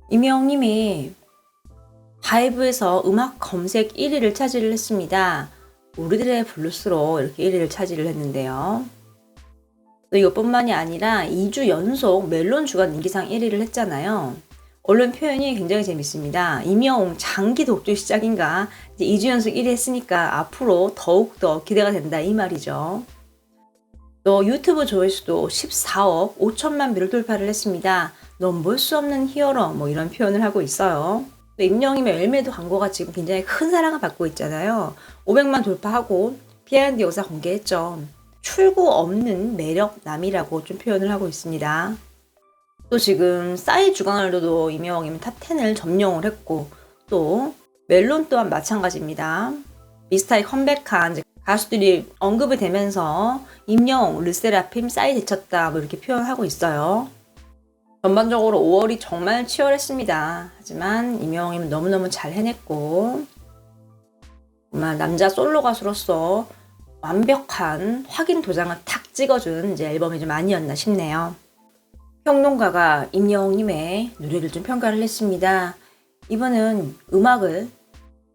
임영웅님이 바이브에서 음악 검색 1위를 차지를 했습니다. 우리들의 블루스로 이렇게 1위를 차지를 했는데요. 또 이것뿐만이 아니라 2주 연속 멜론 주간 인기상 1위를 했잖아요. 언론 표현이 굉장히 재밌습니다. 임영웅 장기 독주 시작인가? 이제 2주 연속 1위 했으니까 앞으로 더욱더 기대가 된다 이 말이죠. 또 유튜브 조회수도 14억 5천만 뷰를 돌파를 했습니다. 넌 볼 수 없는 히어로 뭐 이런 표현을 하고 있어요. 또 임영웅의 열매도 광고가 지금 굉장히 큰 사랑을 받고 있잖아요. 500만 돌파하고 비하인드 영상 공개했죠. 출구 없는 매력남이라고 좀 표현을 하고 있습니다. 또 지금 싸이 주간월드도 임영웅이면 탑10을 점령을 했고 또 멜론 또한 마찬가지입니다. 미스타에 컴백한 가수들이 언급이 되면서 임영웅, 르세라핌, 싸이 제쳤다 뭐 이렇게 표현하고 있어요. 전반적으로 5월이 정말 치열했습니다. 하지만 임영웅이면 너무너무 잘 해냈고 정말 남자 솔로 가수로서 완벽한 확인 도장을 탁 찍어준 이제 앨범이 좀 아니었나 싶네요. 평론가가 임영웅님의 노래를 좀 평가를 했습니다. 이번은 음악을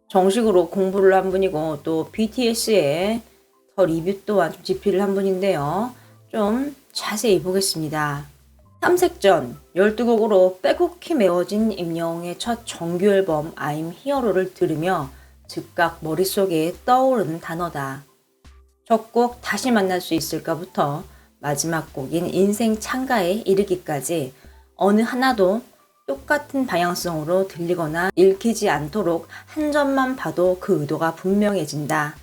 정식으로 공부를 한 분이고 또 BTS의 더 리뷰 또한 좀 집필을 한 분인데요. 좀 자세히 보겠습니다. 탐색전 12곡으로 빼곡히 메워진 임영웅의 첫 정규 앨범 I'm Hero를 들으며 즉각 머릿속에 떠오르는 단어다. 첫 곡 다시 만날 수 있을까부터 마지막 곡인 인생 창가에 이르기까지 어느 하나도 똑같은 방향성으로 들리거나 읽히지 않도록 한 점만 봐도 그 의도가 분명해진다.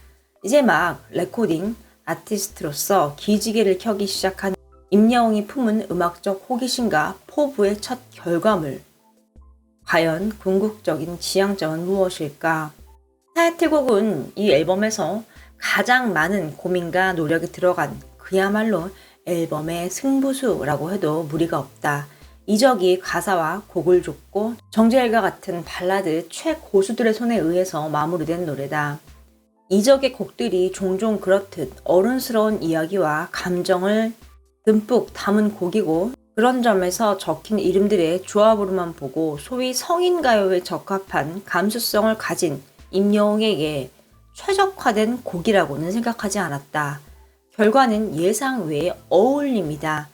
이제 막 레코딩 아티스트로서 기지개를 켜기 시작한 임영웅이 품은 음악적 호기심과 포부의 첫 결과물. 과연 궁극적인 지향점은 무엇일까? 타이틀곡은 이 앨범에서 가장 많은 고민과 노력이 들어간 그야말로 앨범의 승부수라고 해도 무리가 없다. 이적이 가사와 곡을 줬고 정재일과 같은 발라드 최고수들의 손에 의해서 마무리된 노래다. 이적의 곡들이 종종 그렇듯 어른스러운 이야기와 감정을 듬뿍 담은 곡이고 그런 점에서 적힌 이름들의 조합으로만 보고 소위 성인가요에 적합한 감수성을 가진 임영웅에게 최적화된 곡이라고는 생각하지 않았다. 결과는 예상 외의 어울림이다.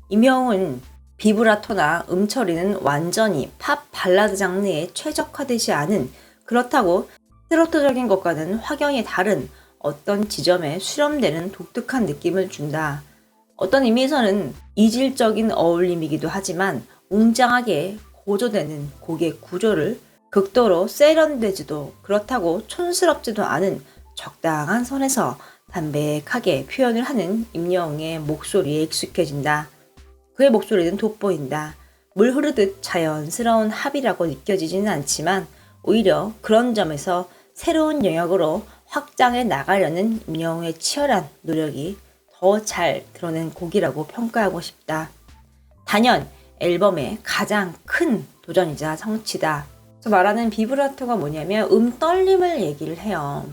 임영웅은 비브라토나 음처리는 완전히 팝 발라드 장르에 최적화되지 않은 그렇다고 트로트적인 것과는 확연히 다른 어떤 지점에 수렴되는 독특한 느낌을 준다. 어떤 의미에서는 이질적인 어울림이기도 하지만 웅장하게 고조되는 곡의 구조를 극도로 세련되지도 그렇다고 촌스럽지도 않은 적당한 선에서 담백하게 표현을 하는 임영웅의 목소리에 익숙해진다. 그의 목소리는 돋보인다. 물 흐르듯 자연스러운 합이라고 느껴지지는 않지만 오히려 그런 점에서 새로운 영역으로 확장해 나가려는 임영웅의 치열한 노력이 더 잘 드러낸 곡이라고 평가하고 싶다. 단연 앨범의 가장 큰 도전이자 성취다. 말하는 비브라토가 뭐냐면 떨림을 얘기를 해요.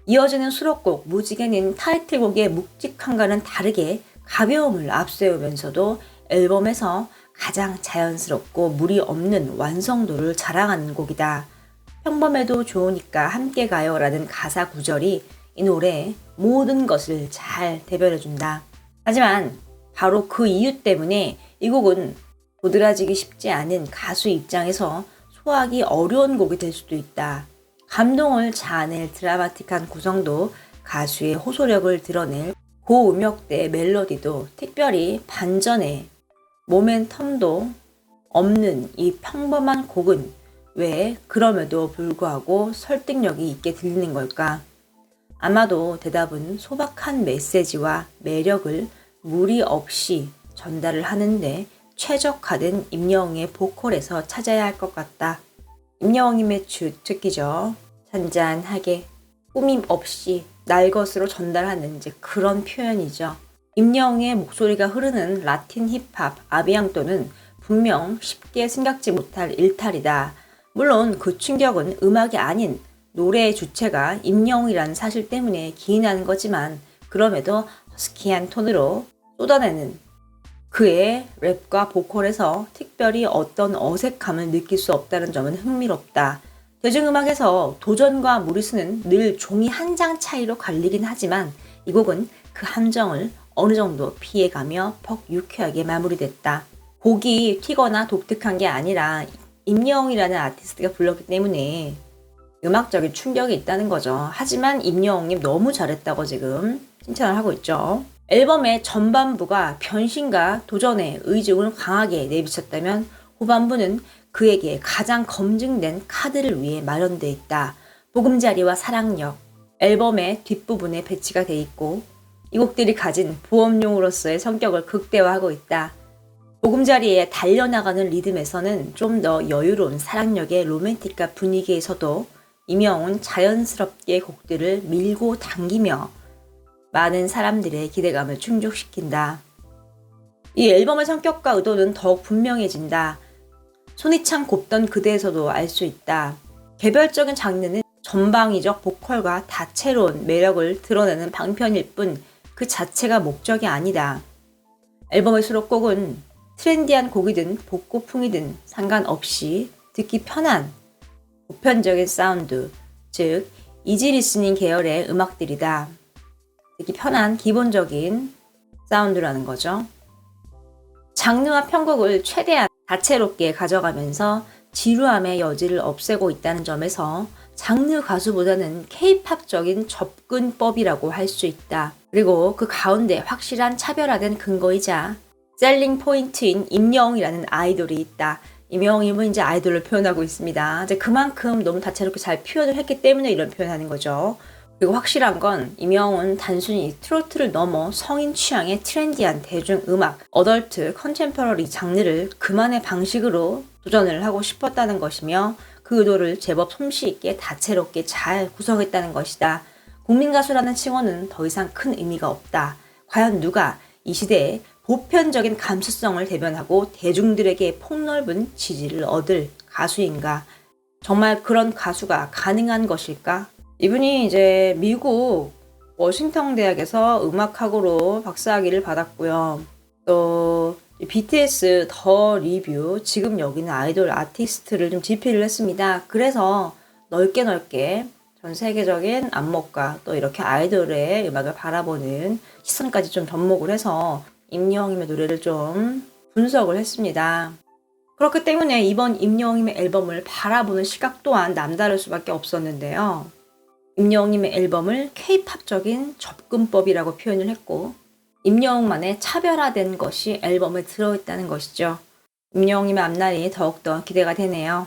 이어지는 수록곡 무지개는 타이틀곡의 묵직함과는 다르게 가벼움을 앞세우면서도 앨범에서 가장 자연스럽고 무리 없는 완성도를 자랑하는 곡이다. 평범해도 좋으니까 함께 가요 라는 가사 구절이 이 노래의 모든 것을 잘 대변해준다. 하지만 바로 그 이유 때문에 이 곡은 도드라지기 쉽지 않은 가수 입장에서 소화하기 어려운 곡이 될 수도 있다. 감동을 자아낼 드라마틱한 구성도 가수의 호소력을 드러낼 고음역대 멜로디도 특별히 반전의 모멘텀도 없는 이 평범한 곡은 왜 그럼에도 불구하고 설득력이 있게 들리는 걸까? 아마도 대답은 소박한 메시지와 매력을 무리 없이 전달을 하는데 최적화된 임영웅의 보컬에서 찾아야 할 것 같다. 임영웅님의 주특기죠. 잔잔하게 꾸밈 없이 날 것으로 전달하는 이제 그런 표현이죠. 임영웅의 목소리가 흐르는 라틴 힙합 아비앙토는 분명 쉽게 생각지 못할 일탈이다. 물론 그 충격은 음악이 아닌 노래의 주체가 임영웅이라는 사실 때문에 기인하는 거지만 그럼에도 허스키한 톤으로 쏟아내는 그의 랩과 보컬에서 특별히 어떤 어색함을 느낄 수 없다는 점은 흥미롭다. 대중음악에서 도전과 무리수는 늘 종이 한 장 차이로 갈리긴 하지만 이 곡은 그 함정을 어느 정도 피해가며 퍽 유쾌하게 마무리됐다. 곡이 튀거나 독특한 게 아니라 임영웅이라는 아티스트가 불렀기 때문에 음악적인 충격이 있다는 거죠. 하지만 임영웅님 너무 잘했다고 지금 칭찬을 하고 있죠. 앨범의 전반부가 변신과 도전의 의중을 강하게 내비쳤다면 후반부는 그에게 가장 검증된 카드를 위해 마련되어 있다. 보금자리와 사랑력, 앨범의 뒷부분에 배치가 돼 있고 이 곡들이 가진 보험용으로서의 성격을 극대화하고 있다. 보금자리에 달려나가는 리듬에서는 좀 더 여유로운 사랑력의 로맨틱한 분위기에서도 임영웅은 자연스럽게 곡들을 밀고 당기며 많은 사람들의 기대감을 충족시킨다. 이 앨범의 성격과 의도는 더욱 분명해진다. 손이 참 곱던 그대에서도 알 수 있다. 개별적인 장르는 전방위적 보컬과 다채로운 매력을 드러내는 방편일 뿐 그 자체가 목적이 아니다. 앨범의 수록곡은 트렌디한 곡이든 복고풍이든 상관없이 듣기 편한 보편적인 사운드, 즉 이지 리스닝 계열의 음악들이다. 듣기 편한 기본적인 사운드라는 거죠. 장르와 편곡을 최대한 다채롭게 가져가면서 지루함의 여지를 없애고 있다는 점에서 장르 가수보다는 K-팝적인 접근법이라고 할 수 있다. 그리고 그 가운데 확실한 차별화된 근거이자 셀링 포인트인 임영웅이라는 아이돌이 있다. 임영웅님은 이제 아이돌을 표현하고 있습니다. 이제 그만큼 너무 다채롭게 잘 표현을 했기 때문에 이런 표현하는 거죠. 그리고 확실한 건 임영웅은 단순히 트로트를 넘어 성인 취향의 트렌디한 대중음악, 어덜트, 컨템퍼러리 장르를 그만의 방식으로 도전을 하고 싶었다는 것이며 그 의도를 제법 솜씨 있게 다채롭게 잘 구성했다는 것이다. 국민가수라는 칭호는 더 이상 큰 의미가 없다. 과연 누가 이 시대의 보편적인 감수성을 대변하고 대중들에게 폭넓은 지지를 얻을 가수인가? 정말 그런 가수가 가능한 것일까? 이분이 이제 미국 워싱턴 대학에서 음악학으로 박사학위를 받았고요. 또 BTS 더 리뷰, 지금 여기는 아이돌 아티스트를 좀 집필을 했습니다. 그래서 넓게 전 세계적인 안목과 또 이렇게 아이돌의 음악을 바라보는 시선까지 좀 접목을 해서 임영웅님의 노래를 좀 분석을 했습니다. 그렇기 때문에 이번 임영웅님의 앨범을 바라보는 시각 또한 남다를 수밖에 없었는데요. 임영웅님의 앨범을 K-팝적인 접근법이라고 표현을 했고 임영웅만의 차별화된 것이 앨범에 들어있다는 것이죠. 임영웅님의 앞날이 더욱더 기대가 되네요.